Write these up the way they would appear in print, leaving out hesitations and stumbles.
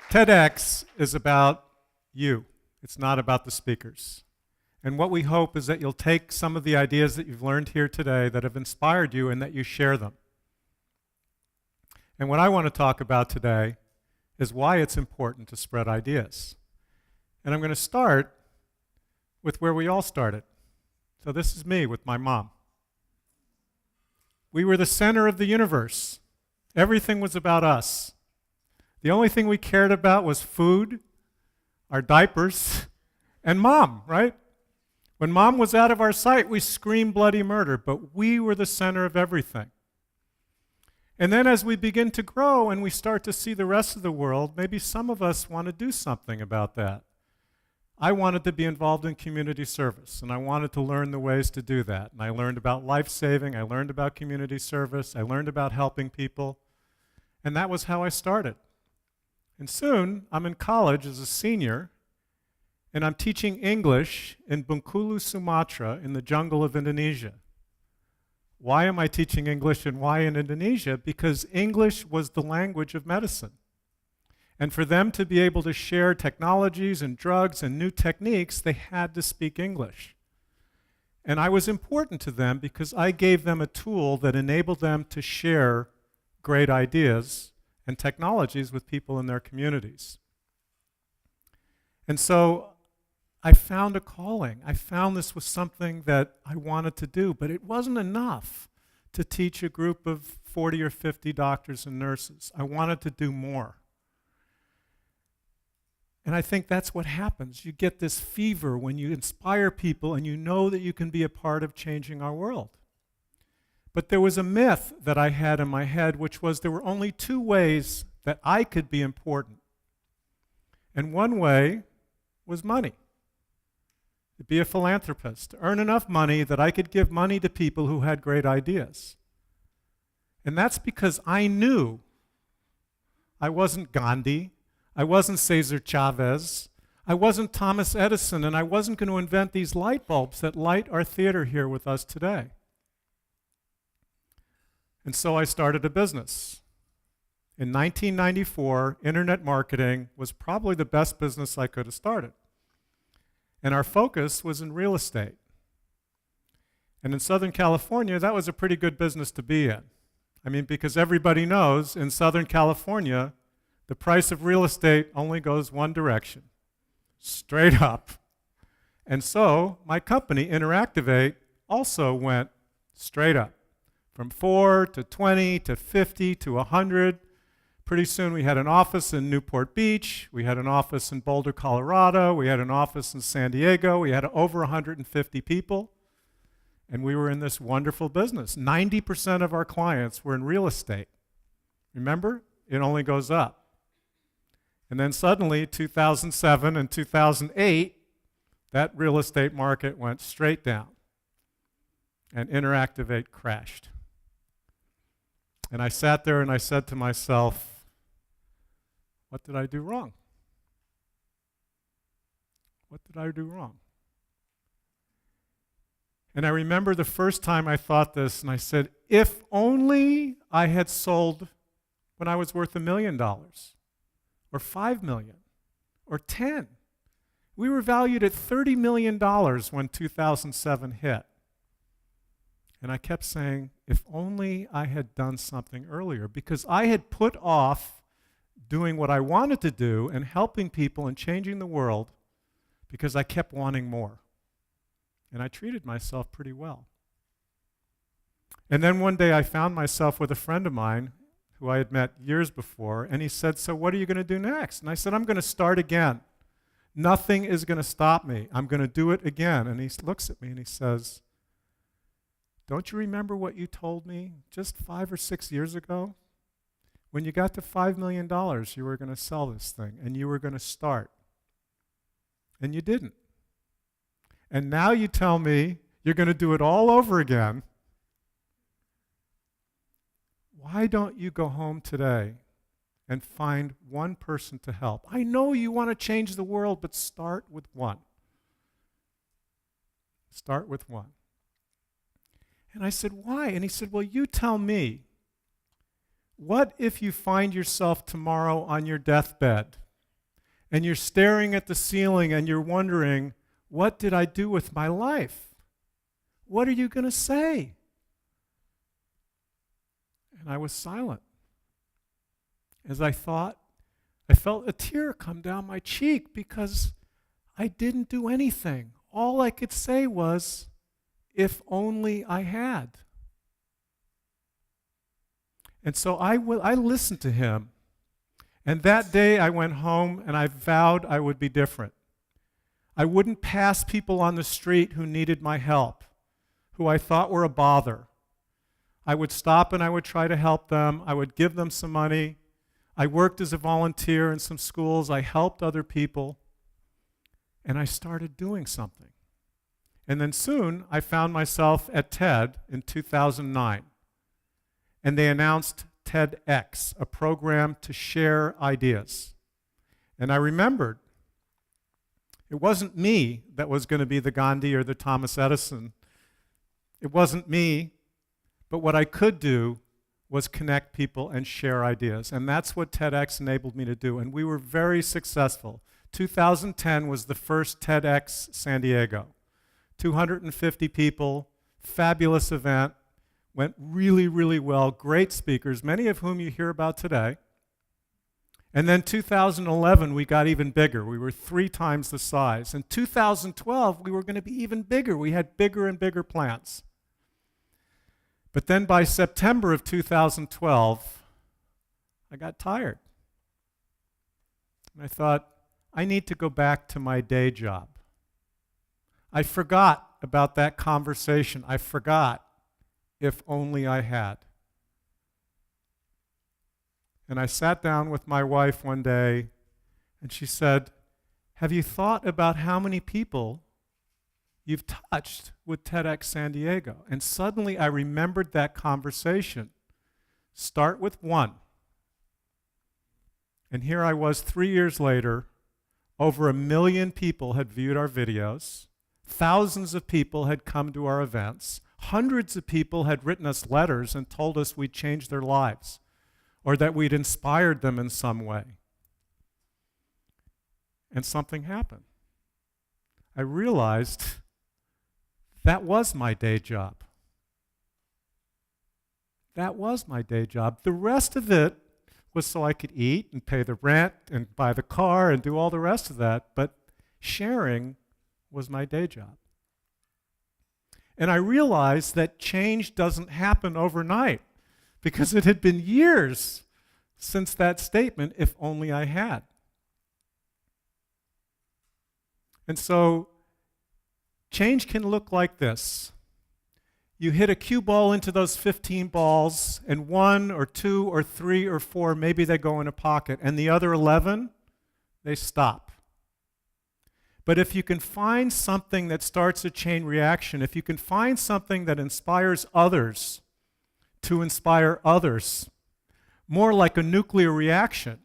TEDx is about you. It's not about the speakers. And what we hope is that you'll take some of the ideas that you've learned here today that have inspired you and that you share them. And what I want to talk about today is why it's important to spread ideas. And I'm going to start with where we all started. So this is me with my mom. We were the center of the universe. Everything was about us. The only thing we cared about was food, our diapers, and mom, right? When mom was out of our sight, we screamed bloody murder, but we were the center of everything. And then as we begin to grow and we start to see the rest of the world, maybe some of us want to do something about that. I wanted to be involved in community service, and I wanted to learn the ways to do that. And I learned about life-saving, I learned about community service, I learned about helping people, and that was how I started. And soon, I'm in college as a senior, and I'm teaching English in Bengkulu, Sumatra, in the jungle of Indonesia. Why am I teaching English and why in Indonesia? Because English was the language of medicine. And for them to be able to share technologies and drugs and new techniques, they had to speak English. And I was important to them because I gave them a tool that enabled them to share great ideas and technologies with people in their communities. And so I found a calling. I found this was something that I wanted to do, but it wasn't enough to teach a group of 40 or 50 doctors and nurses. I wanted to do more. And I think that's what happens. You get this fever when you inspire people and you know that you can be a part of changing our world. But there was a myth that I had in my head, which was there were only two ways that I could be important. And one way was money. To be a philanthropist, to earn enough money that I could give money to people who had great ideas. And that's because I knew I wasn't Gandhi, I wasn't Cesar Chavez, I wasn't Thomas Edison, and I wasn't going to invent these light bulbs that light our theater here with us today. And so I started a business. In 1994, internet marketing was probably the best business I could have started. And our focus was in real estate. And in Southern California, that was a pretty good business to be in. I mean, because everybody knows in Southern California, the price of real estate only goes one direction, straight up. And so my company, Interactivate, also went straight up. From 4 to 20 to 50 to 100. Pretty soon we had an office in Newport Beach. We had an office in Boulder, Colorado. We had an office in San Diego. We had over 150 people. And we were in this wonderful business. 90% of our clients were in real estate. Remember? It only goes up. And then suddenly, 2007 and 2008, that real estate market went straight down. And Interactivate crashed. And I sat there and I said to myself, what did I do wrong? What did I do wrong? And I remember the first time I thought this, and I said, if only I had sold when I was worth $1 million, or $5 million, or 10. We were valued at $30 million when 2007 hit. And I kept saying, if only I had done something earlier, because I had put off doing what I wanted to do and helping people and changing the world because I kept wanting more. And I treated myself pretty well. And then one day I found myself with a friend of mine who I had met years before, and he said, so what are you going to do next? And I said, I'm going to start again. Nothing is going to stop me. I'm going to do it again. And he looks at me and he says, don't you remember what you told me just 5 or 6 years ago? When you got to $5 million, you were going to sell this thing, and you were going to start. And you didn't. And now you tell me you're going to do it all over again. Why don't you go home today and find one person to help. I know you want to change the world, but start with one. Start with one. And I said, why? And he said, well, you tell me. What if you find yourself tomorrow on your deathbed and you're staring at the ceiling and you're wondering, what did I do with my life? What are you going to say? And I was silent. As I thought, I felt a tear come down my cheek because I didn't do anything. All I could say was, if only I had. And so I listened to him. And that day I went home and I vowed I would be different. I wouldn't pass people on the street who needed my help, who I thought were a bother. I would stop and I would try to help them. I would give them some money. I worked as a volunteer in some schools. I helped other people. And I started doing something. And then soon I found myself at TED in 2009. And they announced TEDx, a program to share ideas. And I remembered it wasn't me that was going to be the Gandhi or the Thomas Edison. It wasn't me, but what I could do was connect people and share ideas. And that's what TEDx enabled me to do. And we were very successful. 2010 was the first TEDxSanDiego. 250 people, fabulous event. Went really, really well, great speakers, many of whom you hear about today. And then 2011, we got even bigger. We were 3 times the size. In 2012, we were going to be even bigger. We had bigger and bigger plans. But then by September of 2012, I got tired. And I thought, I need to go back to my day job. I forgot about that conversation. I forgot. If only I had. And I sat down with my wife one day, and she said, have you thought about how many people you've touched with TEDxSanDiego? And suddenly I remembered that conversation. Start with one. And here I was 3 years later, over 1 million people had viewed our videos, thousands of people had come to our events, hundreds of people had written us letters and told us we'd changed their lives or that we'd inspired them in some way. And something happened. I realized that was my day job. That was my day job. The rest of it was so I could eat and pay the rent and buy the car and do all the rest of that, but sharing was my day job. And I realized that change doesn't happen overnight because it had been years since that statement, if only I had. And so change can look like this. You hit a cue ball into those 15 balls, and 1 or 2 or 3 or 4, maybe they go in a pocket, and the other 11, they stop. But if you can find something that starts a chain reaction, if you can find something that inspires others to inspire others, more like a nuclear reaction,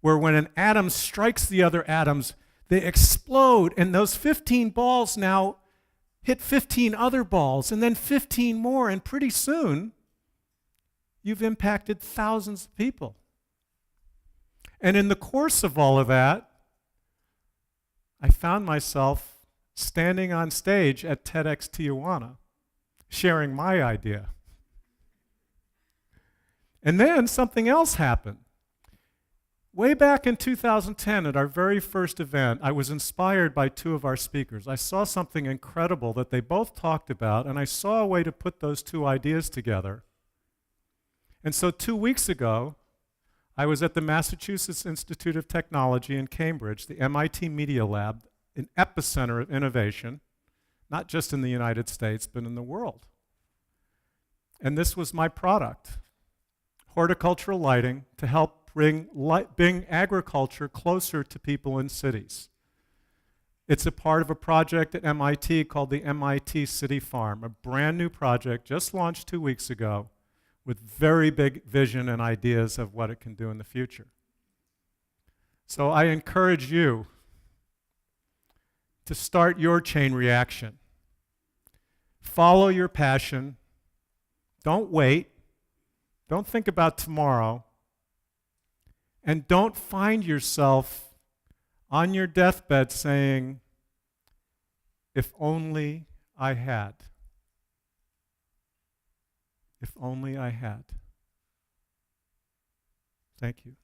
where when an atom strikes the other atoms, they explode, and those 15 balls now hit 15 other balls, and then 15 more, and pretty soon, you've impacted thousands of people. And in the course of all of that, I found myself standing on stage at TEDxTijuana, sharing my idea. And then something else happened. Way back in 2010, at our very first event, I was inspired by 2 of our speakers. I saw something incredible that they both talked about, and I saw a way to put those 2 ideas together. And so 2 weeks ago, I was at the Massachusetts Institute of Technology in Cambridge, the MIT Media Lab, an epicenter of innovation, not just in the United States, but in the world. And this was my product, horticultural lighting to help bring agriculture closer to people in cities. It's a part of a project at MIT called the MIT City Farm, a brand new project just launched 2 weeks ago, with very big vision and ideas of what it can do in the future. So I encourage you to start your chain reaction. Follow your passion. Don't wait. Don't think about tomorrow. And don't find yourself on your deathbed saying, if only I had. If only I had. Thank you.